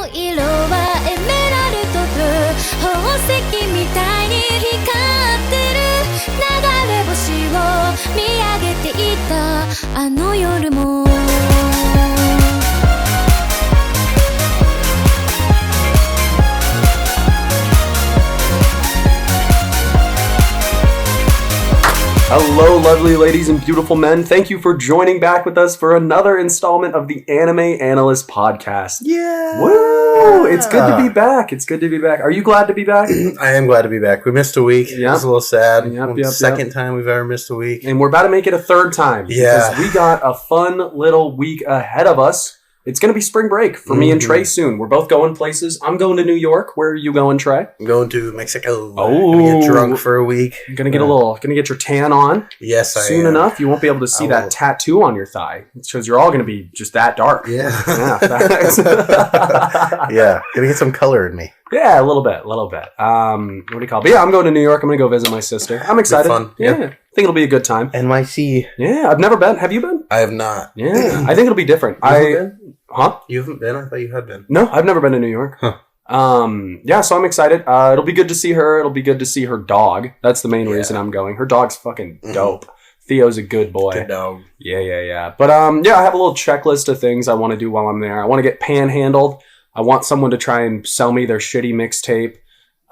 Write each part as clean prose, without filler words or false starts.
の色はエメラルドブルー宝石みたいに光ってる流れ星を見上げていたあの夜もHello, lovely ladies and beautiful men. Thank you for joining back with us for another installment of the Anime Analyst podcast. Yeah! Woo! It's good to be back. It's good to be back. Are you glad to be back? I am glad to be back. We missed a week. Yep. It was a little sad. Second time we've ever missed a week. And we're about to make it a third time. Yeah. Because we got a fun little week ahead of us. It's going to be spring break for me and Trey soon. We're both going places. I'm going to New York. Where are you going, Trey? I'm going to Mexico. Oh. I'm going to get drunk for a week. I'm going to get your tan on. Yes, I am. Soon enough, you won't be able to see that tattoo on your thigh. It shows you're all going to be just that dark. Yeah. Facts. Yeah. Going to get some color in me. Yeah, a little bit. What do you call it? But yeah, I'm going to New York. I'm going to go visit my sister. I'm excited. Fun. Yeah. I think it'll be a good time. NYC. Yeah, I've never been. Have you been? I have not. Yeah, I think it'll be different. Been? Huh? You haven't been? I thought you had been. No, I've never been to New York. Huh. Yeah, so I'm excited. It'll be good to see her. It'll be good to see her dog. That's the main reason I'm going. Her dog's fucking dope. Theo's a good boy. Good dog. Yeah. But yeah, I have a little checklist of things I want to do while I'm there. I want to get panhandled. I want someone to try and sell me their shitty mixtape.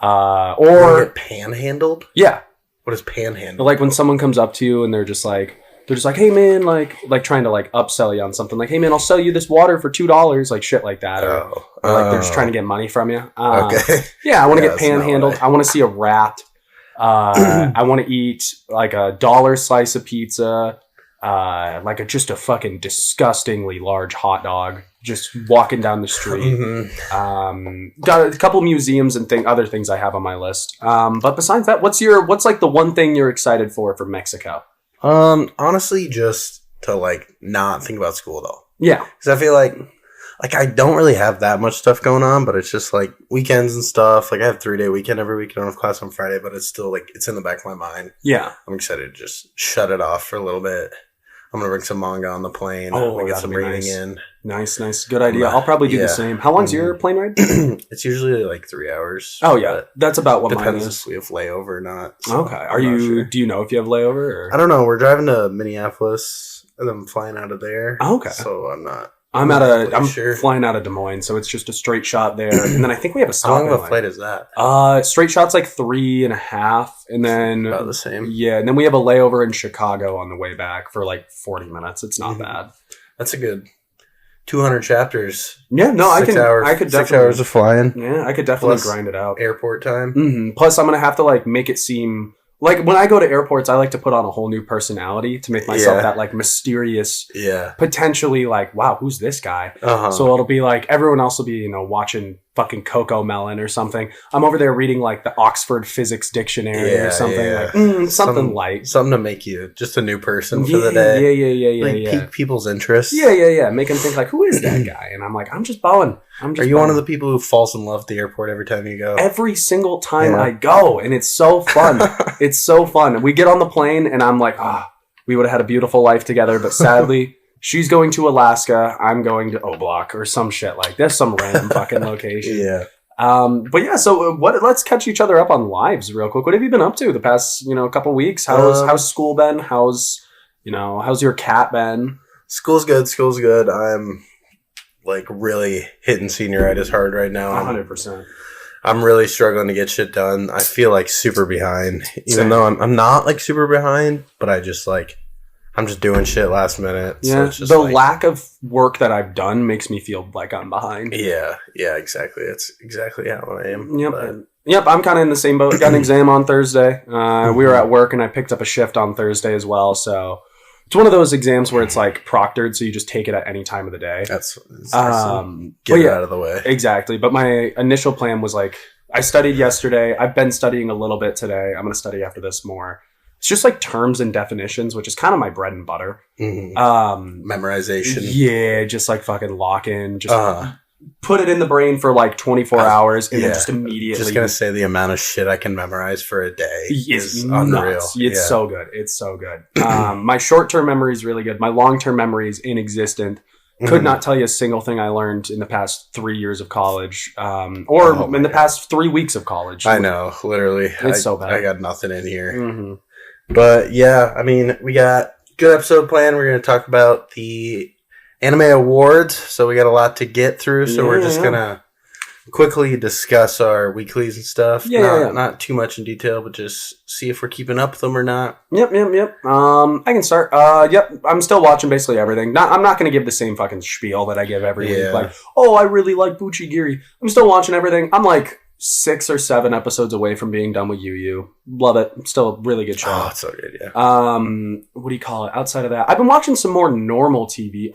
Or get panhandled? Yeah. What is panhandled? Like when someone comes up to you and they're just like, hey man, like trying to like upsell you on something. Like, hey man, I'll sell you this water for $2, like shit like that. Or like they're just trying to get money from you. Okay. Yeah, I want to get panhandled. I want to see a rat. I want to eat like a $1 slice of pizza. Like just a fucking disgustingly large hot dog. Just walking down the street. Got a couple museums and other things I have on my list. But besides that, what's like the one thing you're excited for Mexico? Honestly, just to like not think about school though. Yeah, because I feel like I don't really have that much stuff going on, but it's just like weekends and stuff. Like I have 3-day weekend every week. I don't have class on Friday, but it's still like it's in the back of my mind. Yeah, I'm excited to just shut it off for a little bit. I'm gonna bring some manga on the plane. Get some reading in. Nice, good idea. I'll probably do the same. How long's your plane ride? It's usually like 3 hours. Oh yeah, that's about what mine is. Depends if we have layover or not. So okay, sure. Do you know if you have layover? Or? I don't know. We're driving to Minneapolis and then flying out of there. Oh, okay, so I'm not. I'm flying out of Des Moines, so it's just a straight shot there, and then I think we have a stop. How long of a flight is that? Straight shot's like 3.5, and then about the same. Yeah, and then we have a layover in Chicago on the way back for like 40 minutes. It's not bad. That's a good 200 chapters. Yeah, no, I could definitely 6 hours of flying. Yeah, I could definitely grind it out. Airport time. Mm-hmm. Plus, I'm gonna have to like make it seem. Like, when I go to airports, I like to put on a whole new personality to make myself that, like, mysterious, potentially, like, wow, who's this guy? So it'll be like, everyone else will be, watching fucking Coco Melon or something. I'm over there reading, like, the Oxford Physics Dictionary or something. Like, something light. Something to make you just a new person for the day. Yeah. Pique people's interest. Yeah. Make them think, like, who is that guy? And I'm like, I'm just Bowen. Are you one of the people who falls in love at the airport every time you go? Every single time I go, and it's so fun. It's so fun. We get on the plane, and I'm like, we would have had a beautiful life together, but sadly, she's going to Alaska, I'm going to Oblak, or some shit like this, some random fucking location. Yeah. But yeah, so let's catch each other up on lives real quick. What have you been up to the past, couple weeks? How's school been? How's your cat been? School's good. I'm like really hitting senioritis hard right now. 100%. I'm really struggling to get shit done. I feel like super behind, even though I'm not like super behind, but I'm just doing shit last minute. Yeah, so it's just the lack of work that I've done makes me feel like I'm behind. Yeah, exactly. It's exactly how I am. Yep, I'm kind of in the same boat. Got an exam on Thursday. We were at work, and I picked up a shift on Thursday as well, so... It's one of those exams where it's like proctored, so you just take it at any time of the day. That's get it out of the way. Exactly. But my initial plan was like, I studied yesterday. I've been studying a little bit today. I'm going to study after this more. It's just like terms and definitions, which is kind of my bread and butter. Memorization. Yeah, just like fucking lock in. Just put it in the brain for like 24 hours and then just immediately. Just gonna say the amount of shit I can memorize for a day is unreal. It's so good. It's so good. My short-term memory is really good. My long-term memory is inexistent. Could not tell you a single thing I learned in the past 3 years of college, in the past 3 weeks of college. I know, literally. It's so bad. I got nothing in here. Mm-hmm. But yeah, I mean, we got good episode planned. We're going to talk about the Anime Awards, so we got a lot to get through. So we're just going to quickly discuss our weeklies and stuff. Not too much in detail, but just see if we're keeping up with them or not. Yep. I can start. I'm still watching basically everything. I'm not going to give the same fucking spiel that I give every week. Like, oh, I really like Buchigiri. I'm still watching everything. I'm like 6 or 7 episodes away from being done with Yu Yu. Love it. Still a really good show. Oh, it's so good, yeah. What do you call it? Outside of that, I've been watching some more normal TV.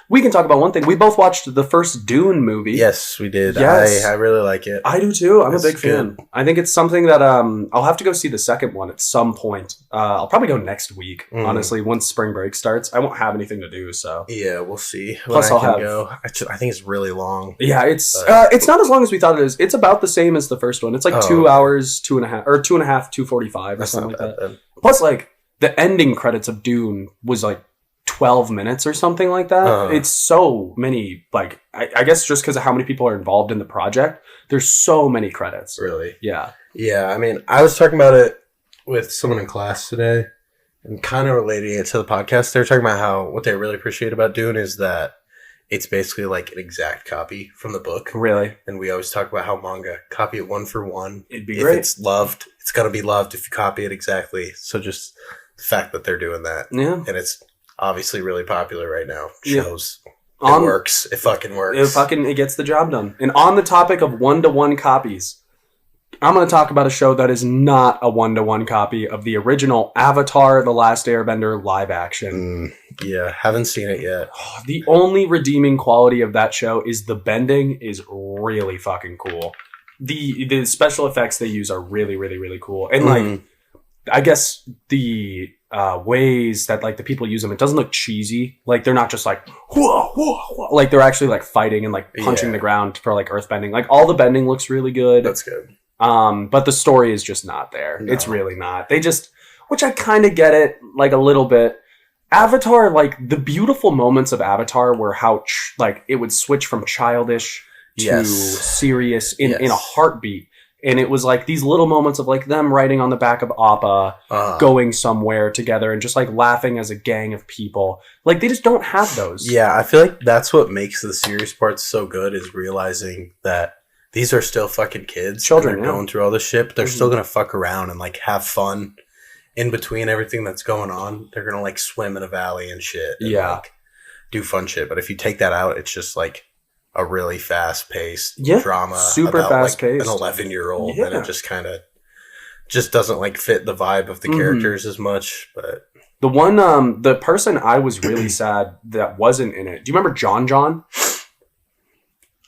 We can talk about one thing. We both watched the first Dune movie. Yes, we did. Yes. I really like it. I do too. I'm a big fan. I think it's something that I'll have to go see the second one at some point. I'll probably go next week, honestly, once spring break starts. I won't have anything to do, so. Yeah, we'll see. Plus, I'll go. I think it's really long. Yeah, it's not as long as we thought it is. It's about the same as the first one. It's like 2 hours, 2.5, or 2.5, 2:45 or something like that. Then. Plus, like, the ending credits of Dune was like 12 minutes or something like that. It's so many, like, I guess just because of how many people are involved in the project, there's so many credits. Really? Yeah. Yeah, I mean, I was talking about it with someone in class today and kind of relating it to the podcast. They were talking about how what they really appreciate about Dune is that it's basically like an exact copy from the book. Really? And we always talk about how manga, copy it 1 for 1. It'd be great. If it's loved, it's going to be loved if you copy it exactly. So just the fact that they're doing that. Yeah. And it's obviously really popular right now. Shows it works. It fucking works. It gets the job done. And on the topic of 1-to-1 copies, I'm going to talk about a show that is not a 1-to-1 copy of the original Avatar: The Last Airbender live action. Yeah, haven't seen it yet. The only redeeming quality of that show is the bending is really fucking cool. The special effects they use are really, really, really cool. And like, I guess the ways that like the people use them, it doesn't look cheesy. Like they're not just like, whoa, whoa, whoa. Like they're actually like fighting and like punching the ground for like earth bending. Like all the bending looks really good. That's good. But the story is just not there. No. It's really not. They just, which I kind of get it, like a little bit. Avatar, like the beautiful moments of Avatar were how like it would switch from childish to serious in a heartbeat. And it was like these little moments of like them riding on the back of Appa, going somewhere together and just like laughing as a gang of people. Like they just don't have those. Yeah, I feel like that's what makes the serious parts so good is realizing that these are still fucking kids. Children, they're going through all this shit, but they're still going to fuck around and like have fun in between everything that's going on. They're going to like swim in a valley and shit. And, like, do fun shit. But if you take that out, it's just like a really fast-paced drama. Super about, fast-paced. Like, an 11-year-old. And it just kind of just doesn't like fit the vibe of the characters as much. But the one, the person I was really sad that wasn't in it. Do you remember John John?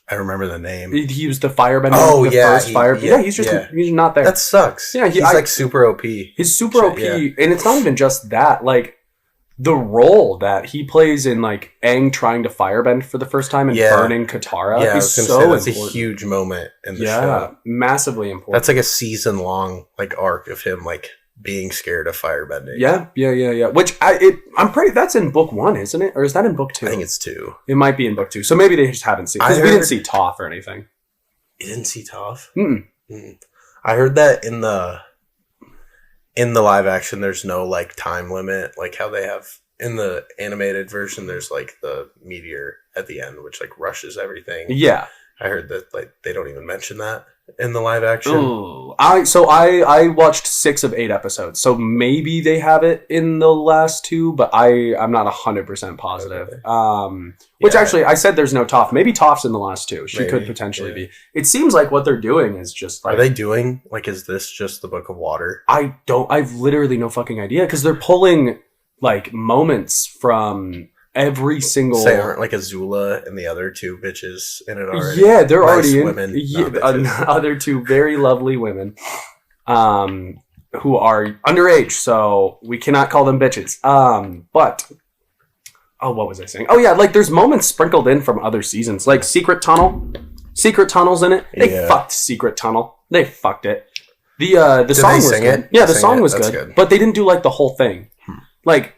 I remember the name. He was the firebender. Oh, First firebender. He's not there. That sucks. Yeah, he's like super OP. He's super OP, and it's not even just that. Like the role that he plays in like Aang trying to firebend for the first time and burning Katara. Yeah, is so that's a huge moment in the show. Massively important. That's like a season long like arc of him like being scared of firebending. Yeah. Which I'm pretty. That's in book 1, isn't it? Or is that in book 2? I think it's 2. It might be in book 2. So maybe they just haven't seen. Because we didn't see Toph or anything. You didn't see Toph? Mm-mm. I heard that in the live action, there's no like time limit, like how they have in the animated version. There's like the meteor at the end, which like rushes everything. Yeah, I heard that like they don't even mention that in the live action. Ooh. I watched 6 of 8 episodes, so maybe they have it in the last 2, but I'm not 100% positive. Okay. Which actually, I said there's no Toph. Maybe Toph's in the last 2. She could potentially be. It seems like what they're doing is just like... Are they doing, like, is this just the Book of Water? I've literally no fucking idea, because they're pulling, like, moments from... every single... Say aren't like Azula and the other 2 bitches in it already? Yeah, they're nice already in. Women, Other 2 very lovely women who are underage, so we cannot call them bitches. But... Oh, what was I saying? Oh, yeah, like there's moments sprinkled in from other seasons. Like Secret Tunnel. Secret Tunnel's in it. They fucked Secret Tunnel. They fucked it. The song was good. Yeah, the song was good. But they didn't do like the whole thing. Like...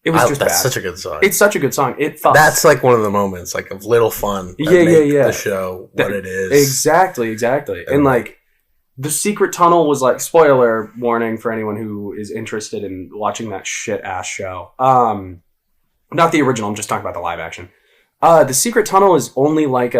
It was just that's bad. such a good song. It's such a good song. That's like one of the moments, like, of little fun. That make the show what it is. Exactly. And like, the Secret Tunnel was like, spoiler warning for anyone who is interested in watching that shit ass show. Not the original. I'm just talking about the live action. The Secret Tunnel is only like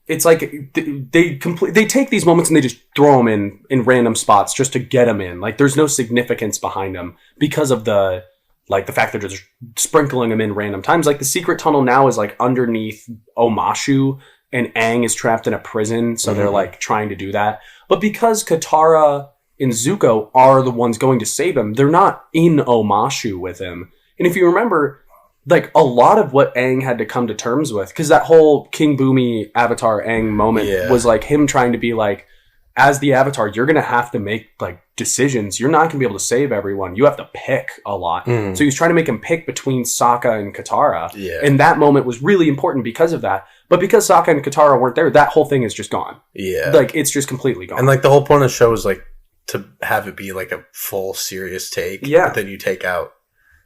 it's like they take these moments and they just throw them in random spots just to get them in. Like, there's no significance behind them because of the fact that they're just sprinkling them in random times. Like, the Secret Tunnel now is like underneath Omashu, and Aang is trapped in a prison, so they're like trying to do that. But because Katara and Zuko are the ones going to save him, they're not in Omashu with him. And if you remember, like, a lot of what Aang had to come to terms with, because that whole King Boomy Avatar Aang moment was like him trying to be like, as the Avatar, you're going to have to make like decisions. You're not going to be able to save everyone. You have to pick a lot. So he was trying to make him pick between Sokka and Katara. Yeah. And that moment was really important because of that. But because Sokka and Katara weren't there, that whole thing is just gone. Yeah. Like, it's just completely gone. And like, the whole point of the show is like to have it be like a full serious take. Yeah. But then you take out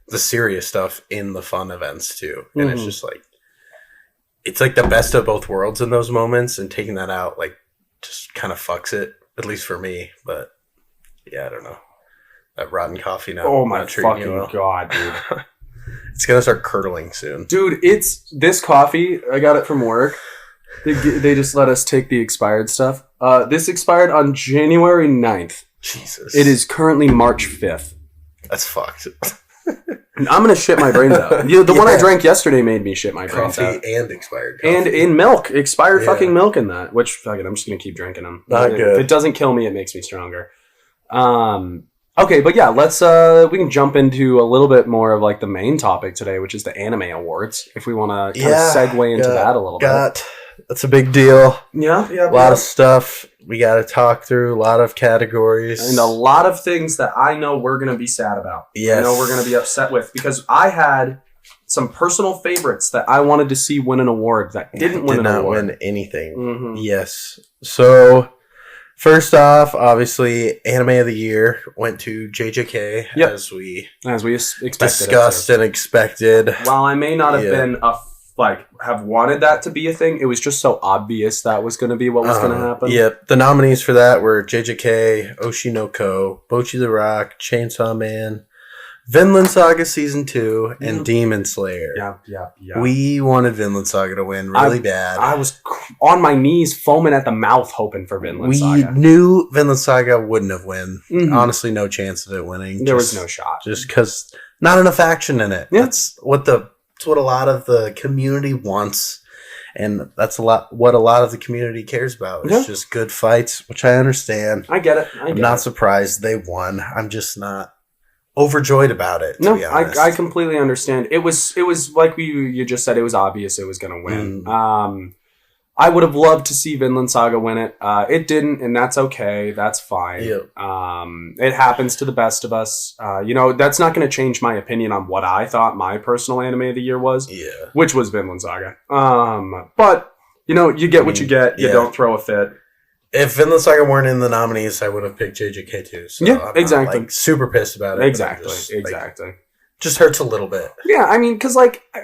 the serious stuff in the fun events too. And it's just like, it's like the best of both worlds in those moments, and taking that out, like, just kind of fucks it, at least for me. But yeah, I don't know. That rotten coffee now. Oh my fucking god, dude. It's gonna start curdling soon. Dude, it's this coffee. I got it from work. They just let us take the expired stuff. This expired on January 9th. Jesus. It is currently March 5th. That's fucked. I'm gonna shit my brains out. The one I drank yesterday made me shit my brains out. Coffee and expired coffee. And in milk. Expired fucking milk in that. Which, fuck it, I'm just gonna keep drinking them. Not good. If it doesn't kill me, it makes me stronger. Okay, but yeah, let's we can jump into a little bit more of like the main topic today, which is the Anime Awards. If we want to kind of segue into that a little bit. That's a big deal. Yeah. A lot of stuff we got to talk through, a lot of categories. And a lot of things that I know we're going to be sad about. Yes. I know we're going to be upset with, because I had some personal favorites that I wanted to see win an award that didn't win an award. Did not win anything. Yes. So, first off, obviously, Anime of the Year went to JJK, as we expected, discussed and expected. While I may not have been have wanted that to be a thing, it was just so obvious that was going to be what was going to happen. Yep. The nominees for that were JJK, Oshinoko, Bocchi the Rock, Chainsaw Man, Vinland Saga Season 2, and Demon Slayer. Yeah. We wanted Vinland Saga to win really bad. I was on my knees, foaming at the mouth, hoping for Vinland Saga. We knew Vinland Saga wouldn't have won. Honestly, no chance of it winning. There was no shot. Just because not enough action in it. Yeah. That's what a lot of the community wants. And that's what a lot of the community cares about. It's just good fights, which I understand. I get it. I'm not surprised they won. I'm just not overjoyed about it, to be honest. I completely understand. It was like you just said, it was obvious it was going to win. I would have loved to see Vinland Saga win it. It didn't, and that's okay. That's fine. Yep. It happens to the best of us. That's not going to change my opinion on what I thought my personal anime of the year was, which was Vinland Saga. But, you get what you get. You don't throw a fit. If Vinland Saga weren't in the nominees, I would have picked JJK too. So I'm exactly. Not, super pissed about it. Exactly. Just hurts a little bit. Yeah, I mean, because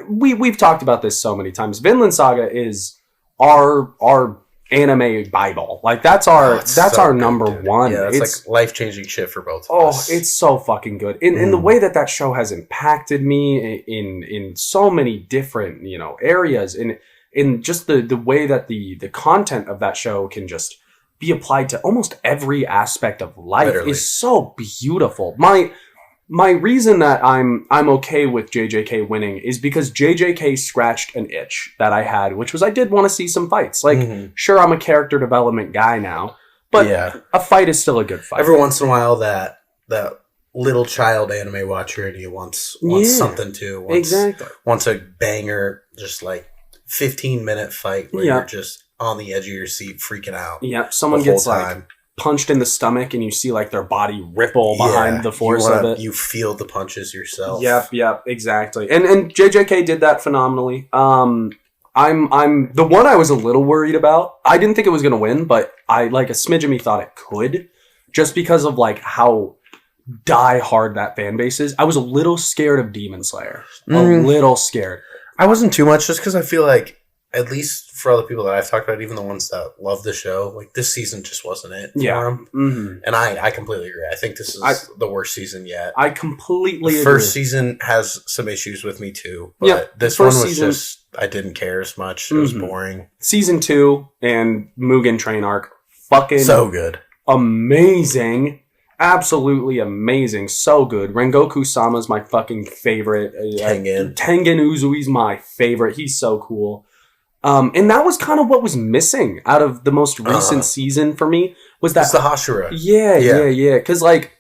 we've talked about this so many times. Vinland Saga is our anime Bible. That's our number one. Yeah, it's like life-changing shit for both of us. Oh, it's so fucking good. In the way that show has impacted me in so many different, areas, in just the way that the content of that show can just be applied to almost every aspect of life is so beautiful. My reason that I'm okay with JJK winning is because JJK scratched an itch that I had, which was I did want to see some fights. Sure, I'm a character development guy now, but a fight is still a good fight. Every once in a while, that little child anime watcher in you wants something too. Wants a banger, just 15-minute fight where you're just on the edge of your seat freaking out. Yeah, someone gets punched in the stomach and you see their body ripple behind the force of it. You feel the punches yourself. Yep, exactly. And JJK did that phenomenally. I'm the one I was a little worried about. I didn't think it was going to win, but I a smidge of me thought it could, just because of how die hard that fan base is. I was a little scared of Demon Slayer. A little scared. I wasn't too much just because I feel like, at least for other people that I've talked about, even the ones that love the show, like this season just wasn't it for them. Mm-hmm. And I completely agree. I think this is the worst season yet. I completely agree. The first season has some issues with me too. But this one was just, I didn't care as much. It was boring. Season 2 and Mugen Train arc, fucking so good. Amazing. Absolutely amazing. So good. Rengoku Sama's my fucking favorite. Tengen Uzui's my favorite. He's so cool. And that was kind of what was missing out of the most recent season for me. Was that the Hashira? Yeah. Because like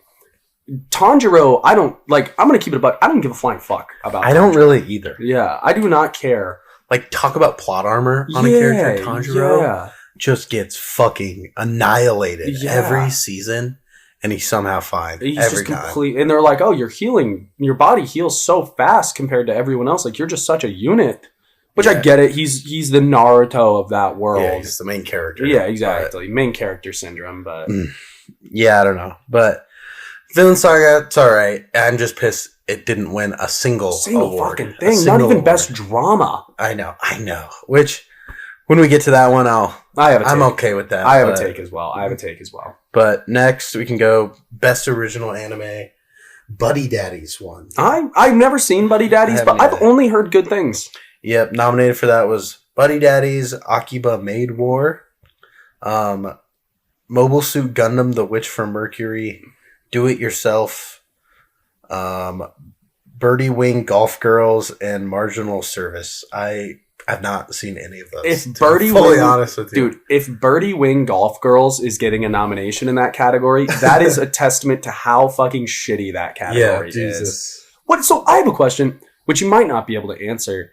Tanjiro, I don't like. I'm gonna keep it about. I don't give a flying fuck about. I don't really either. Yeah, I do not care. Like talk about plot armor on a character. Tanjiro just gets fucking annihilated every season. And he's somehow fine. He's just complete. And they're like, oh, you're healing. Your body heals so fast compared to everyone else. Like, you're just such a unit. Which I get it. He's the Naruto of that world. Yeah, he's the main character. Yeah, exactly. Main character syndrome, but... Yeah, I don't know. But Vinland Saga, it's alright. I'm just pissed it didn't win a single award. Fucking thing. Not even award. Best drama. I know. Which, when we get to that one, I'm okay with that. I have a take as well. But next, we can go Best Original Anime. Buddy Daddies won. I've never seen Buddy Daddies, but I've only heard good things. Yep, nominated for that was Buddy Daddies, Akiba Maid War, Mobile Suit Gundam, The Witch from Mercury, Do It Yourself, Birdie Wing Golf Girls, and Marginal Service. I've not seen any of those. If Birdie Wing Golf Girls is getting a nomination in that category, that is a testament to how fucking shitty that category is. So I have a question, which you might not be able to answer.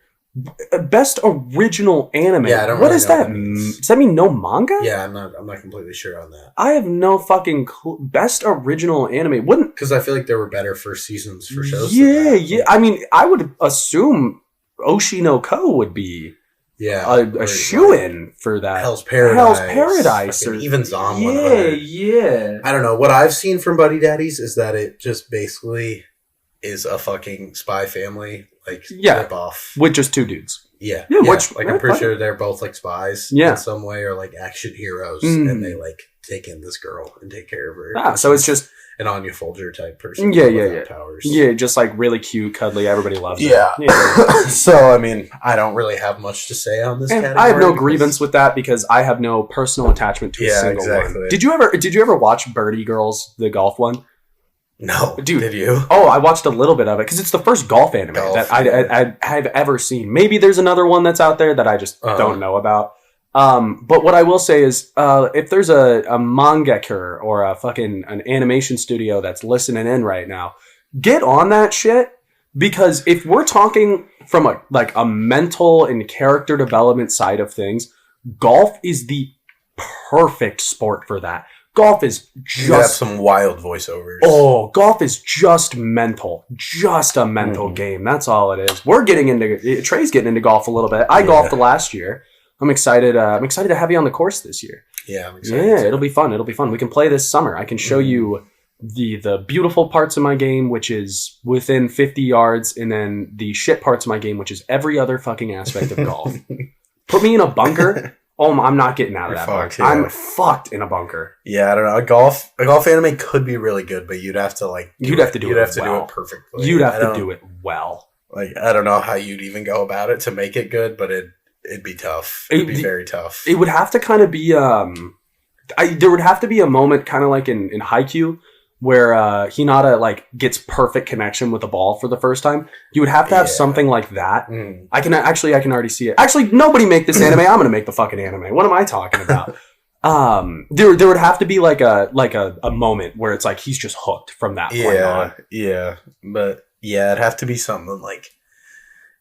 Best original anime. Yeah, I don't. What does that mean? Does that mean no manga? Yeah, I'm not completely sure on that. I have no fucking clue. Best original anime wouldn't, because I feel like there were better first seasons for shows. Yeah. I mean, I would assume Oshi no Ko would be a shoo-in for that. Hell's Paradise, or even Zom. Yeah. I don't know. What I've seen from Buddy Daddies is that it just basically is a fucking spy family. Rip off with just two dudes. Yeah. Which, I'm pretty sure they're both like spies in some way, or like action heroes, and they like take in this girl and take care of her. So it's just an Anya Folger type person. Yeah. Powers. Yeah, just like really cute, cuddly. Everybody loves it. Yeah. So I mean, I don't really have much to say on this category. I have no grievance with that because I have no personal attachment to a single one. Did you ever watch Birdie Girls, the golf one? No, dude. Did you? Oh, I watched a little bit of it because it's the first golf anime that I have ever seen. Maybe there's another one that's out there that I just don't know about. But what I will say is, if there's a mangaka or an animation studio that's listening in right now, get on that shit, because if we're talking from a mental and character development side of things, golf is the perfect sport for that. Golf is just... You have some wild voiceovers. Oh, golf is just mental. Just a mental game. That's all it is. We're getting into... Trey's getting into golf a little bit. I golfed last year. I'm excited to have you on the course this year. Yeah, I'm excited. Yeah, it'll be fun. We can play this summer. I can show you the beautiful parts of my game, which is within 50 yards, and then the shit parts of my game, which is every other fucking aspect of golf. Put me in a bunker... Oh, I'm not getting out of that bunker. Yeah. I'm fucked in a bunker. Yeah, I don't know. A golf anime could be really good, but you'd have to do it perfectly. You'd have to do it well. Like, I don't know how you'd even go about it to make it good, but it'd be tough. It'd be very tough. It would have to kind of be there would have to be a moment kind of like in Haikyuu where Hinata gets perfect connection with the ball for the first time. You would have to have something like that. I can already see it. Actually, nobody make this anime. I'm gonna make the fucking anime. What am I talking about? There would have to be a moment where it's like he's just hooked from that point on. Yeah. But it'd have to be something like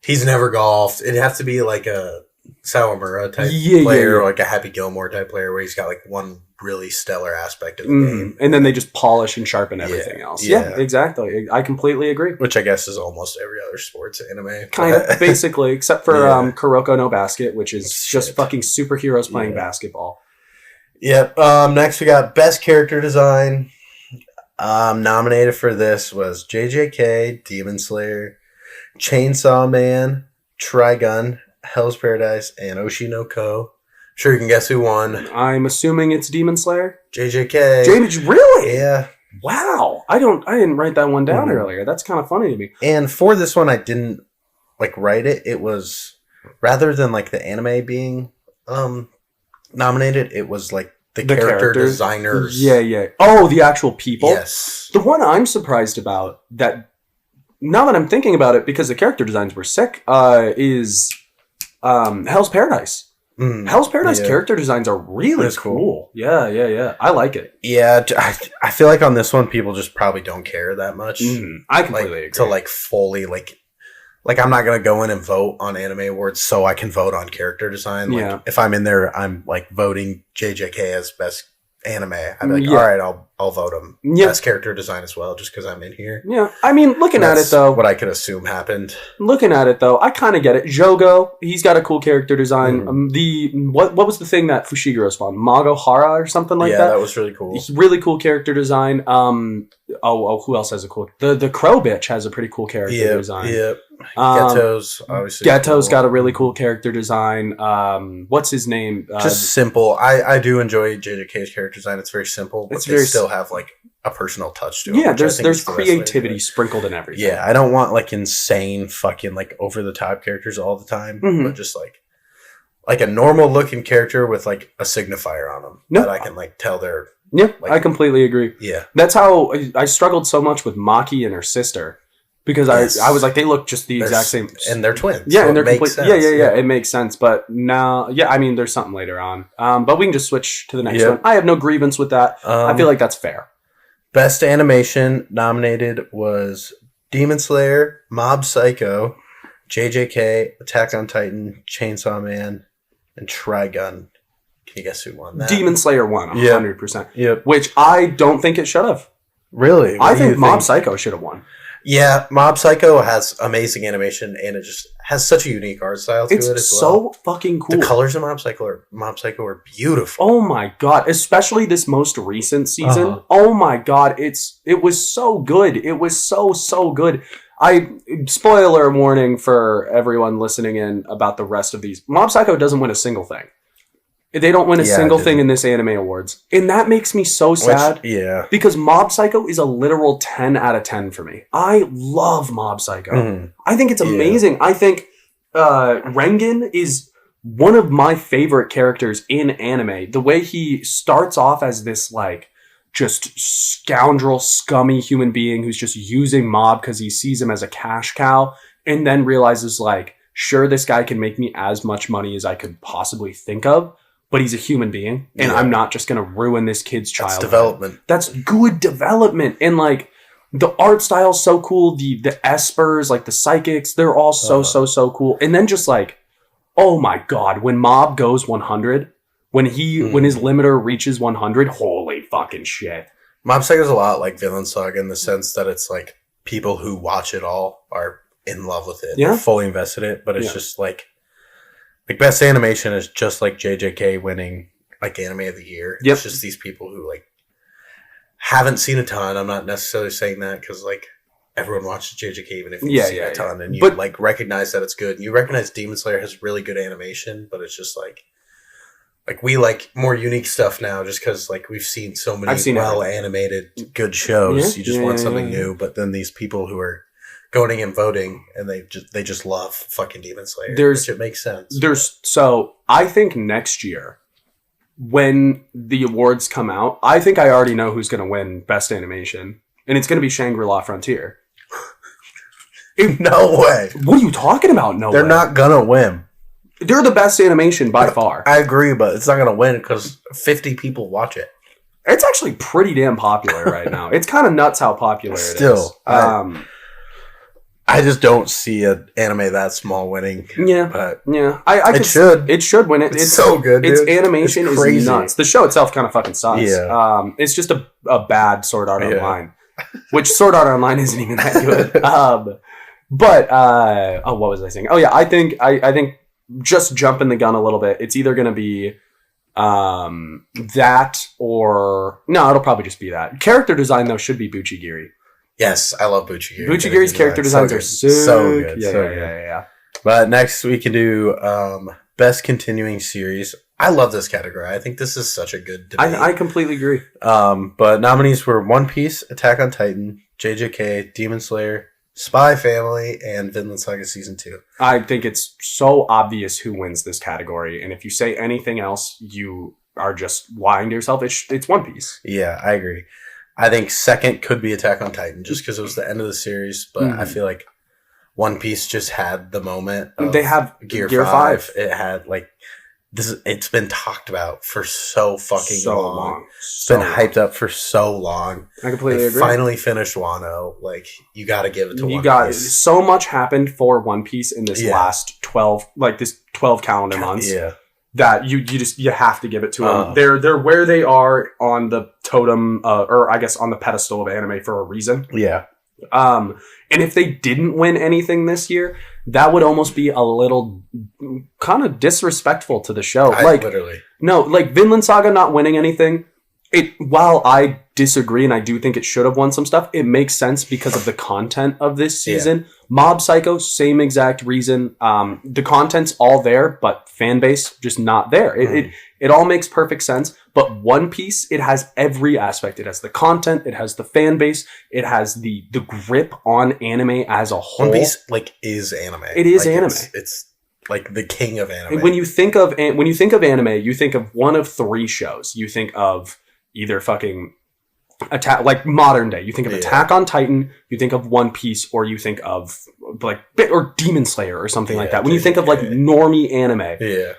he's never golfed. It'd have to be like a Sawamura type player, or like a Happy Gilmore type player where he's got like one really stellar aspect of the game. And then they just polish and sharpen everything else. Yeah, exactly. I completely agree. Which I guess is almost every other sports anime. Kind of, basically, except for Kuroko no Basket, which is just fucking superheroes playing basketball. Yep. Next we got Best Character Design. Nominated for this was JJK, Demon Slayer, Chainsaw Man, Trigun, Hell's Paradise, and Oshinoko. Sure, you can guess who won. I'm assuming it's Demon Slayer. JJK. Really? Yeah. Wow. I didn't write that one down earlier. That's kind of funny to me. And for this one, I didn't write it. It was rather than the anime being nominated, it was the character designers. Yeah. Oh, the actual people? Yes. The one I'm surprised about that, now that I'm thinking about it, because the character designs were sick, is Hell's Paradise. Hell's Paradise character designs are really cool. Yeah. I like it. Yeah, I feel like on this one, people just probably don't care that much. I completely agree. To fully I'm not gonna go in and vote on Anime Awards so I can vote on character design. If I'm in there, I'm voting JJK as best anime. I'd be all right, I'll vote him best character design as well, just because I'm in here. Yeah, I mean, looking at it though, what I could assume happened. Looking at it though, I kind of get it. Jogo, he's got a cool character design. What was the thing that Fushiguro spawned? Magohara or something like that? Yeah, that was really cool. It's really cool character design. Who else has a cool? The Crow bitch has a pretty cool character design. Yep. Ghetto's obviously. Ghetto's got a really cool character design. What's his name? Just simple. I do enjoy JJK's character design. It's very simple, but they still have a personal touch to it. Yeah, there's creativity sprinkled in everything. Yeah, I don't want insane fucking over the top characters all the time, but just a normal looking character with a signifier on them that I can tell they're. Yeah, I completely agree. Yeah, that's how I struggled so much with Maki and her sister. Because I was they look just the exact same. And they're twins. Yeah, so and they're complete. Yeah, it makes sense. But now, I mean, there's something later on. But we can just switch to the next one. I have no grievance with that. I feel like that's fair. Best animation nominated was Demon Slayer, Mob Psycho, JJK, Attack on Titan, Chainsaw Man, and Trigun. Can you guess who won that? Demon Slayer won, 100%. Yep. Which I don't think it should have. Really? I think Mob Psycho should have won. Yeah, Mob Psycho has amazing animation, and it just has such a unique art style to it as well. It's so fucking cool. The colors of Mob Psycho are beautiful. Oh my god, especially this most recent season. Oh my god, it was so good. It was so good. Spoiler warning for everyone listening in about the rest of these. Mob Psycho doesn't win a single thing. They don't win a single thing in this Anime Awards. And that makes me so sad. Because Mob Psycho is a literal 10 out of 10 for me. I love Mob Psycho. I think it's amazing. I think Rengen is one of my favorite characters in anime. The way he starts off as this just scoundrel, scummy human being who's just using Mob because he sees him as a cash cow, and then realizes sure, this guy can make me as much money as I could possibly think of. But he's a human being, and I'm not just going to ruin this kid's childhood. That's development. That's good development. And, the art style's so cool. The espers, the psychics, they're all so cool. And then just, oh my god, when Mob goes 100, when his limiter reaches 100, holy fucking shit. Mob Psycho's a lot like Villain Saga in the sense that it's, people who watch it all are in love with it. Yeah. They're fully invested in it, but it's just, best animation is just like JJK winning Anime of the Year. Yep. It's just these people who haven't seen a ton. I'm not necessarily saying that because everyone watches JJK even if you've seen a ton and you recognize that it's good. And you recognize Demon Slayer has really good animation, but it's just we like more unique stuff now just because we've seen so many well animated good shows. You just want something new. But then these people who are going and voting, and they just love fucking Demon Slayer, which it makes sense. So I think next year, when the awards come out, I think I already know who's going to win Best Animation, and it's going to be Shangri-La Frontier. No way. What are you talking about? No way. They're not going to win. They're the best animation by far. I agree, but it's not going to win because 50 people watch it. It's actually pretty damn popular right now. It's kind of nuts how popular it is. Still. I just don't see an anime that small winning. Yeah, but it should. It should win it. It's so good. Dude. Its animation is nuts. The show itself kind of fucking sucks. Yeah. It's just a bad Sword Art Online, which Sword Art Online isn't even that good. But what was I saying? Oh yeah, I think just jumping the gun a little bit. It's either going to be That or no, it'll probably just be that. Character design though should be Buchigiri. Yes, I love Buchigiri. Buchigiri's character designs are so good. Yeah. But next we can do best continuing series. I love this category. I think this is such a good debate. I completely agree. But nominees were One Piece, Attack on Titan, JJK, Demon Slayer, Spy Family, and Vinland Saga Season 2. I think it's so obvious who wins this category, and if you say anything else, you are just lying to yourself. It's One Piece. Yeah, I agree. I think second could be Attack on Titan, just because it was the end of the series, but I feel like One Piece just had the moment of they have Gear 5. It had, like, it's been talked about for so fucking long. It's been hyped up for so long. I completely agree. Finally finished Wano. Like, you got to give it to One Piece. So much happened for One Piece in this last 12 calendar months. Yeah. That you have to give it to them. They're where they are on the totem, or I guess on the pedestal of anime for a reason. Yeah. And if they didn't win anything this year, that would almost be a little kind of disrespectful to the show. Literally. No, like Vinland Saga not winning anything, while I disagree and I do think it should have won some stuff, it makes sense because of the content of this season. Yeah. Mob Psycho, same exact reason. The content's all there, but fan base just not there. It all makes perfect sense. But One Piece, it has every aspect. It has the content, it has the fan base, it has the grip on anime as a whole. One Piece is anime. It is anime. It's like the king of anime. When you think of anime, you think of one of three shows. You think of either fucking Attack, like modern day. You think of Attack on Titan, you think of One Piece, or you think of or Demon Slayer or something like that. When you think of like normie anime, and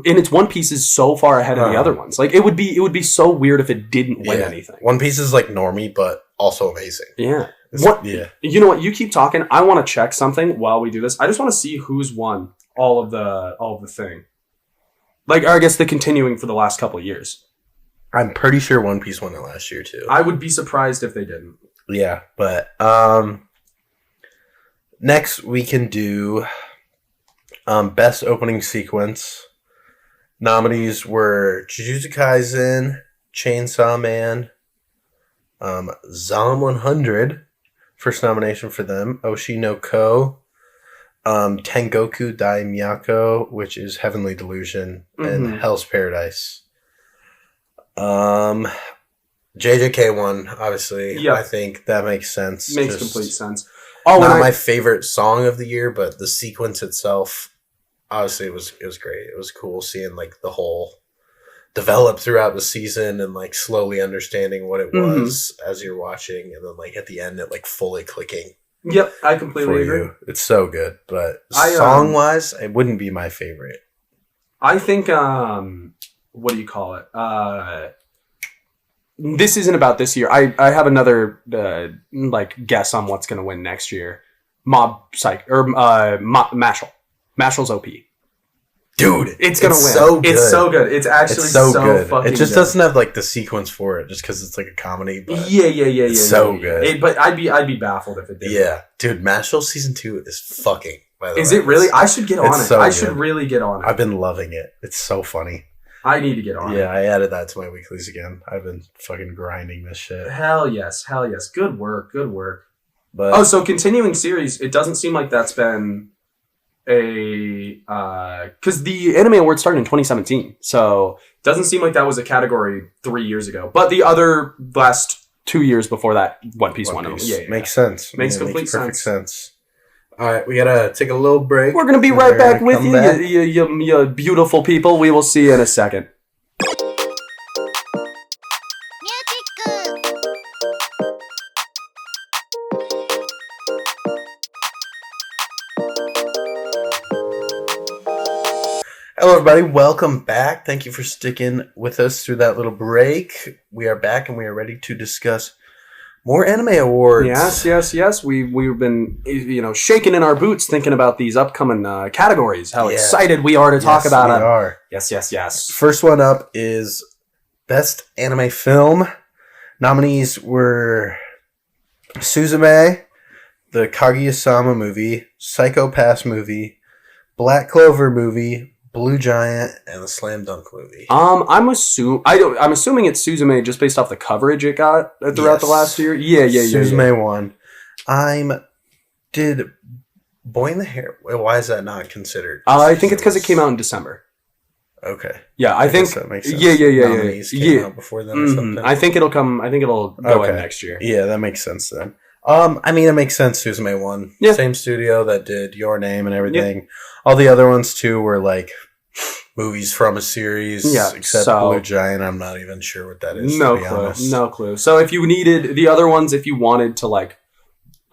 it's One Piece is so far ahead of the other ones. Like it would be so weird if it didn't win anything. One Piece is like normie, but also amazing. Yeah. You know what? You keep talking. I want to check something while we do this. I just want to see who's won all of the thing. Like, or I guess the continuing for the last couple of years. I'm pretty sure One Piece won it last year too. I would be surprised if they didn't. Yeah, but next we can do best opening sequence. Nominees were Jujutsu Kaisen, Chainsaw Man, Zom 100, first nomination for them, Oshi no Ko, Tengoku Dai Miyako, which is Heavenly Delusion, and Hell's Paradise. JJK won, obviously. Yep. I think that makes sense. Makes complete sense. Not my favorite song of the year, but the sequence itself, obviously, it was great. It was cool seeing like the whole develop throughout the season and like slowly understanding what it was as you're watching, and then like at the end it like fully clicking. Yep, I completely agree. It's so good, but song wise, it wouldn't be my favorite. I think what do you call it? This isn't about this year. I have another guess on what's going to win next year. Mob Psych or Mashal. Mashal's OP. Dude, it's gonna win. So good. It's so good. It's actually so good. Fucking It just good. Doesn't have like the sequence for it, just because it's like a comedy. But yeah. It's so good. But I'd be baffled if it didn't. Yeah, dude, Mashal season 2 is fucking. By the way, is it really? I should get on it. So I should really get on it. I've been loving it. It's so funny. I need to get on it. Yeah, I added that to my weeklies again. I've been fucking grinding this shit. Hell yes. Good work. But so continuing series. It doesn't seem like that's been because the Anime Awards started in 2017, so it doesn't seem like that was a category 3 years ago. But the other last 2 years before that, One Piece won them. Yeah, makes sense. Makes complete perfect sense. All right, we gotta take a little break. We're gonna be right back with you, you beautiful people. We will see you in a second. Hello, everybody. Welcome back. Thank you for sticking with us through that little break. We are back and we are ready to discuss more anime awards. Yes. We've been, shaking in our boots thinking about these upcoming categories. How excited we are to talk about them. We are. Yes. First one up is Best Anime Film. Nominees were Suzume, the Kaguya-sama movie, Psycho Pass movie, Black Clover movie, Blue Giant, and the Slam Dunk movie. I'm assuming it's Suzume just based off the coverage it got throughout the last year. Yeah. Suzume won. Did Boy in the Hair? Why is that not considered? I think it's because it came out in December. Okay. Yeah, I think that makes sense. Yeah. Nominees came out before then or something. I think it'll go in next year. Yeah, that makes sense then. It makes sense. Suzume won. Yeah. Same studio that did Your Name and everything. Yep. All the other ones too were like movies from a series. Yeah. Except Blue Giant, I'm not even sure what that is. No clue. So if you needed the other ones, if you wanted to like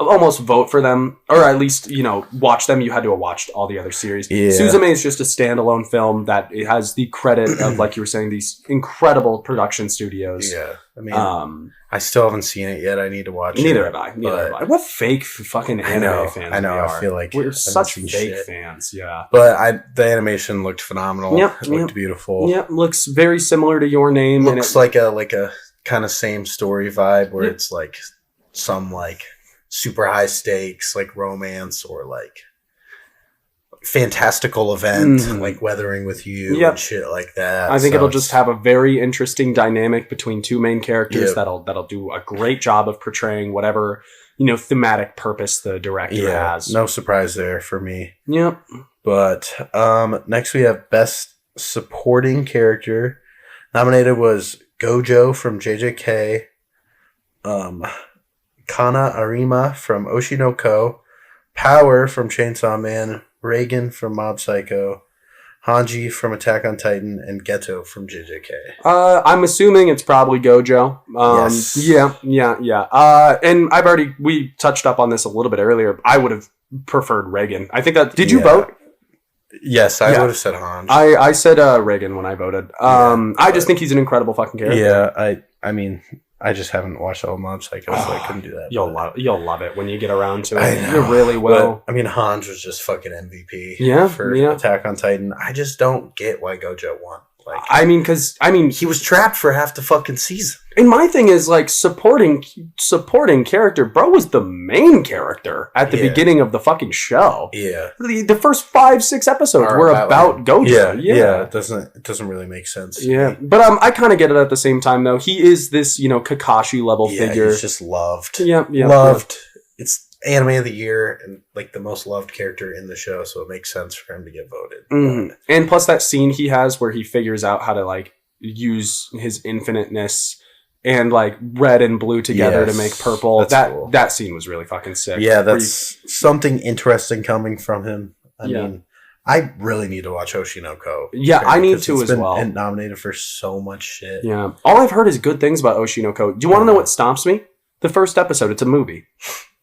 almost vote for them, or at least, watch them, you had to have watched all the other series. Yeah. Suzume is just a standalone film that it has the credit of, like you were saying, these incredible production studios. Yeah. I still haven't seen it yet. I need to watch it. Neither have I. What fake fucking anime fans I know. we are. I feel like we're such fake fans. Yeah. But the animation looked phenomenal. It looked beautiful. Yep. Looks very similar to Your Name. Looks like a kind of same story vibe where it's like some like super high stakes, like romance or like fantastical event, like Weathering with You and shit like that. I think it'll just have a very interesting dynamic between two main characters that'll do a great job of portraying whatever, thematic purpose the director has. No surprise there for me. Yep. But next we have Best Supporting Character. Nominated was Gojo from JJK, Kana Arima from Oshinoko, Power from Chainsaw Man, Reagan from Mob Psycho, Hanji from Attack on Titan, and Geto from JJK. I'm assuming it's probably Gojo. Yes. Yeah. And we touched up on this a little bit earlier. I would have preferred Reagan. I think that. Did you vote? Yes, I would have said Hanji. I said Reagan when I voted. I just think he's an incredible fucking character. Yeah, I just haven't watched all Mob Psycho, so I couldn't do that. You'll love it when you get around to it. You really will. But, Hanj was just fucking MVP for Attack on Titan. I just don't get why Gojo won. He was trapped for half the fucking season. And my thing is, like, supporting character, bro was the main character at the beginning of the fucking show. Yeah. The first 5-6 episodes were about Gojo. Yeah. It doesn't really make sense. Yeah. But I kind of get it at the same time, though. He is this, Kakashi level figure. He's just loved. Yeah. Loved. Yeah. It's Anime of the Year and like the most loved character in the show, so it makes sense for him to get voted. Mm-hmm. And plus that scene he has where he figures out how to like use his infiniteness and like red and blue together to make purple. Cool. That scene was really fucking sick. Yeah, that's something interesting coming from him. I mean, I really need to watch Oshinoko. Yeah, I need to as well. Been nominated for so much shit. Yeah, all I've heard is good things about Oshinoko. Do you want to know what stomps me? The first episode. It's a movie.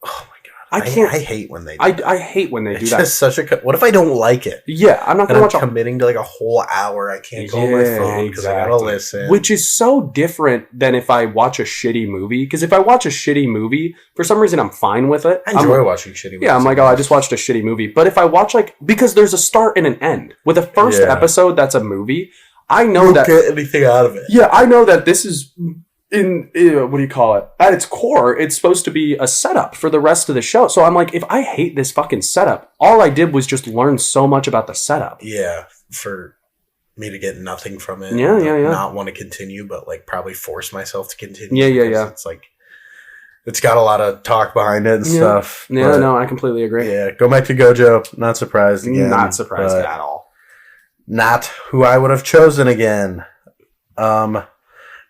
Oh my god. I hate when they do that. I hate when they do that. It's just what if I don't like it? Yeah, I'm not going to watch committing to like a whole hour. I can't go on my phone because I gotta listen. Which is so different than if I watch a shitty movie. Because if I watch a shitty movie, for some reason I'm fine with it. I enjoy watching shitty movies. Yeah, I'm like, I just watched a shitty movie. But if I watch because there's a start and an end. With a first episode that's a movie, I know you don't get anything out of it. Yeah, I know that this is what do you call it? At its core, it's supposed to be a setup for the rest of the show. So I'm like, if I hate this fucking setup, all I did was just learn so much about the setup. Yeah, for me to get nothing from it. Yeah. Not want to continue, but like probably force myself to continue. Yeah. It's like, it's got a lot of talk behind it and stuff. Yeah, no, I completely agree. Yeah, go back to Gojo. Not surprised again. Not surprised at all. Not who I would have chosen again.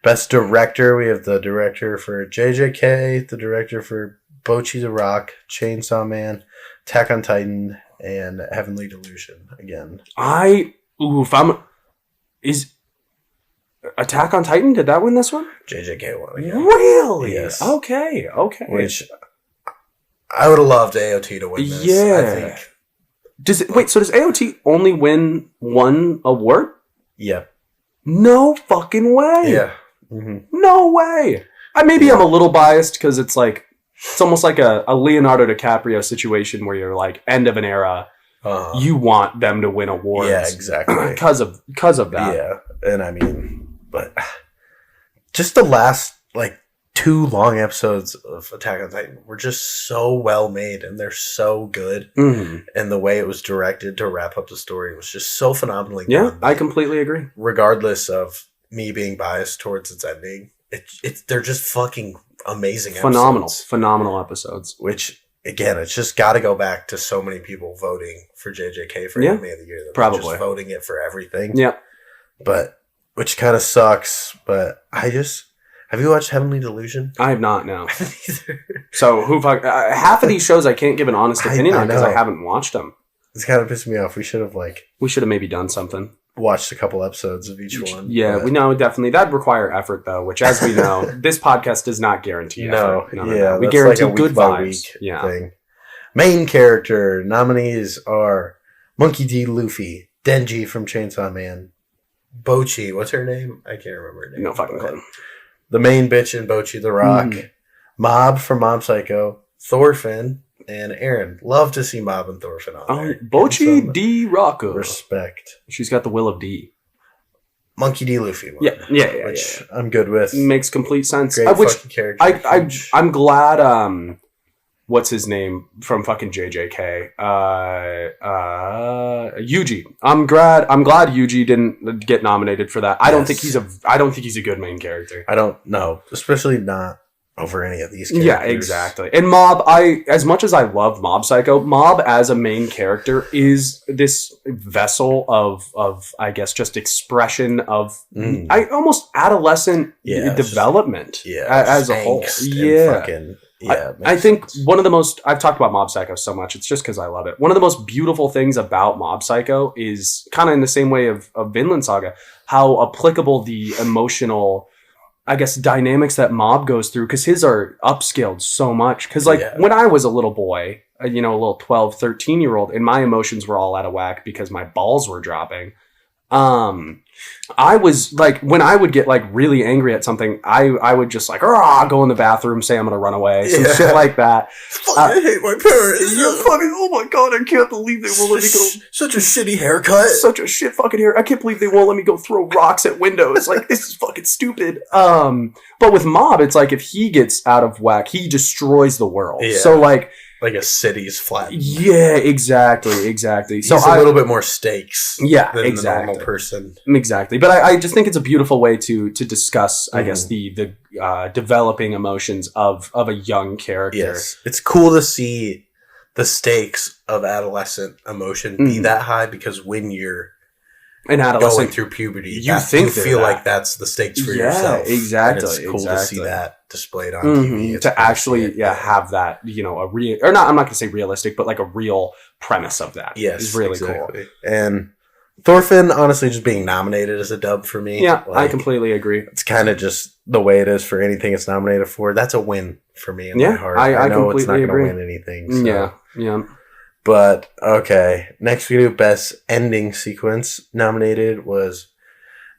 Best Director, we have the director for JJK, the director for Bocchi the Rock, Chainsaw Man, Attack on Titan, and Heavenly Delusion again. Is Attack on Titan, did that win this one? JJK won again. Really? Yes. Okay. Which I would have loved AOT to win this. Yeah. I think. So does AOT only win one award? Yep. No fucking way. Yeah. Mm-hmm. No way. I'm a little biased because it's almost like a Leonardo DiCaprio situation where you're like end of an era. You want them to win awards. Yeah, exactly. Because of that. Yeah. And but just the last 2 long episodes of Attack on Titan were just so well made, and they're so good. Mm-hmm. And the way it was directed to wrap up the story was just so phenomenally Yeah, done. I completely agree. Regardless of me being biased towards its ending, they're just fucking amazing Phenomenal episodes. Which, again, it's just got to go back to so many people voting for JJK for Anime of the Year. That probably. just voting it for everything. Yeah. But, which kind of sucks, but have you watched Heavenly Delusion? I have not, no. I haven't either. So, half of these shows I can't give an honest opinion on because I know. haven't watched them. It's kind of pissed me off. We should have, maybe done something. watched a couple episodes of each one. Yeah, we know definitely. That'd require effort, though, which, as we know, this podcast does not guarantee effort. No. We guarantee good vibes. Thing. Main character nominees are Monkey D. Luffy, Denji from Chainsaw Man, Bochi, what's her name? I can't remember her name. No fucking clue. The main bitch in Bochi the Rock, Mob from Mob Psycho, Thorfinn, and Aaron. Love to see Mob and Thorfinn on there. Bochi D. Rocco. Respect. She's got the will of D. Monkey D. Luffy one. Yeah. Which I'm good with. Makes complete sense. Great fucking character. I'm glad, what's his name from fucking JJK? Yuji. I'm glad Yuji didn't get nominated for that. I don't think he's a good main character. I don't know, especially not over any of these characters. Yeah, exactly. And Mob, as much as I love Mob Psycho, Mob as a main character is this vessel of I guess just expression of almost adolescent development as a whole. I think one of the most, I've talked about Mob Psycho so much, it's just because I love it. One of the most beautiful things about Mob Psycho is kind of in the same way of Vinland Saga, how applicable the emotional, I guess, dynamics that Mob goes through, because his are upscaled so much. Because when I was a little boy, a little 12, 13-year-old, and my emotions were all out of whack because my balls were dropping. I was like, when I would get like really angry at something, I would just like, go in the bathroom, say I'm gonna run away, some shit like that. I hate my parents. You're fucking, oh my god, I can't believe they won't let me go. Such a shitty haircut. Such a shit fucking hair. I can't believe they won't let me go throw rocks at windows. Like, this is fucking stupid. But with Mob, it's like, if he gets out of whack, he destroys the world. Yeah. So like a city's flat. Yeah, exactly. So he's a little bit more stakes. Yeah, than exactly. the normal person. Exactly. But I just think it's a beautiful way to discuss, I guess, the developing emotions of a young character. Yes. It's cool to see the stakes of adolescent emotion be that high, because when you're an adolescent going through puberty, you feel like that's the stakes for yourself. Exactly. And it's cool to see that displayed on TV. To actually have that, a real, or not, I'm not going to say realistic, but like a real premise of that. Yes, is really cool. And Thorfinn, honestly, just being nominated as a dub for me. Yeah, I completely agree. It's kind of just the way it is for anything it's nominated for. That's a win for me in my heart. I know it's not going to win anything. So. Yeah. But, okay. Next we do Best Ending Sequence. Nominated was